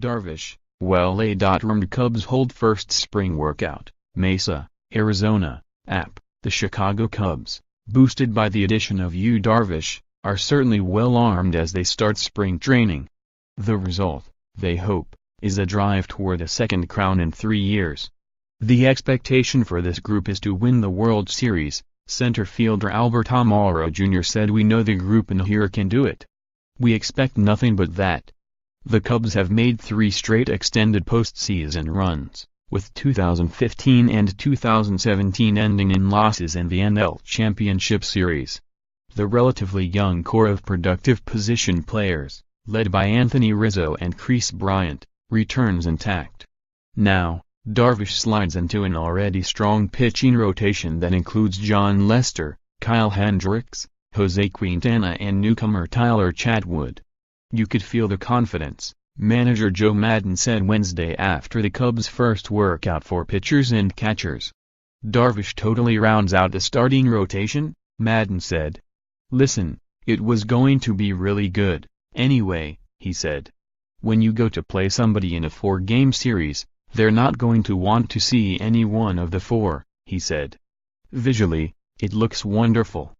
Darvish, well-a.rmed Cubs hold first spring workout, MESA, Arizona, app. The Chicago Cubs, boosted by the addition of Yu Darvish, are certainly well armed as they start spring training. The result, they hope, is a drive toward a second crown in 3 years. The expectation for this group is to win the World Series, center fielder Albert Almora Jr. said. We know the group in here can do it. We expect nothing but that. The Cubs have made 3 straight extended postseason runs, with 2015 and 2017 ending in losses in the NL Championship Series. The relatively young core of productive position players, led by Anthony Rizzo and Kris Bryant, returns intact. Now, Darvish slides into an already strong pitching rotation that includes Jon Lester, Kyle Hendricks, Jose Quintana and newcomer Tyler Chatwood. You could feel the confidence, manager Joe Maddon said Wednesday after the Cubs' first workout for pitchers and catchers. Darvish totally rounds out the starting rotation, Maddon said. Listen, it was going to be really good, anyway, he said. When you go to play somebody in a 4-game series, they're not going to want to see any one of the 4, he said. Visually, it looks wonderful.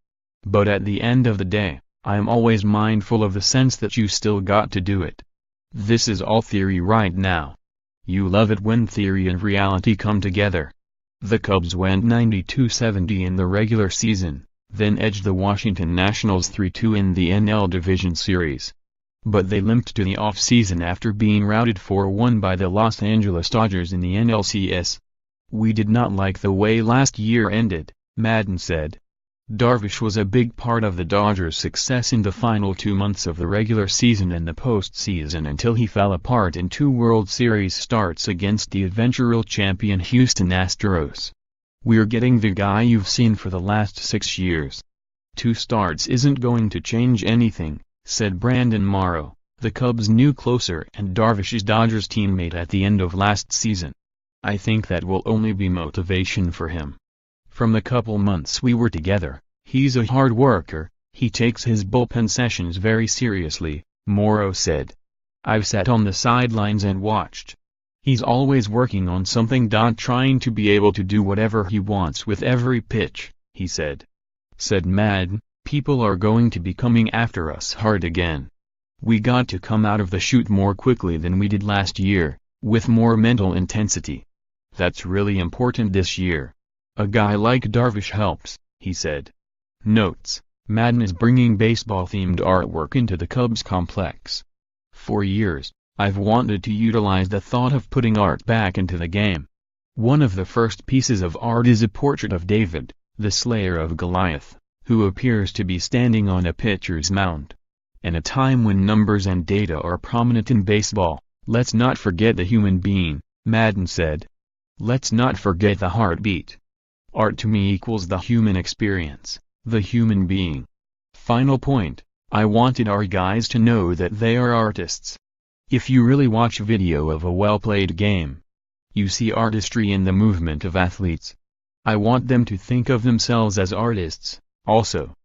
But at the end of the day, I'm always mindful of the sense that you still got to do it. This is all theory right now. You love it when theory and reality come together. The Cubs went 92-70 in the regular season, then edged the Washington Nationals 3-2 in the NL Division Series. But they limped to the offseason after being routed 4-1 by the Los Angeles Dodgers in the NLCS. We did not like the way last year ended, Maddon said. Darvish was a big part of the Dodgers' success in the final 2 months of the regular season and the postseason until he fell apart in 2 World Series starts against the eventual champion Houston Astros. We're getting the guy you've seen for the last 6 years. 2 starts isn't going to change anything, said Brandon Morrow, the Cubs' new closer and Darvish's Dodgers teammate at the end of last season. I think that will only be motivation for him. From the couple months we were together, he's a hard worker, he takes his bullpen sessions very seriously, Morrow said. I've sat on the sidelines and watched. He's always working on something. Trying to be able to do whatever he wants with every pitch, he said. Said Maddon, people are going to be coming after us hard again. We got to come out of the chute more quickly than we did last year, with more mental intensity. That's really important this year. A guy like Darvish helps, he said. Notes: Maddon is bringing baseball-themed artwork into the Cubs complex. For years, I've wanted to utilize the thought of putting art back into the game. One of the first pieces of art is a portrait of David, the slayer of Goliath, who appears to be standing on a pitcher's mound. In a time when numbers and data are prominent in baseball, let's not forget the human being, Maddon said. Let's not forget the heartbeat. Art to me equals the human experience, the human being. Final point, I wanted our guys to know that they are artists. If you really watch a video of a well-played game, you see artistry in the movement of athletes. I want them to think of themselves as artists, also.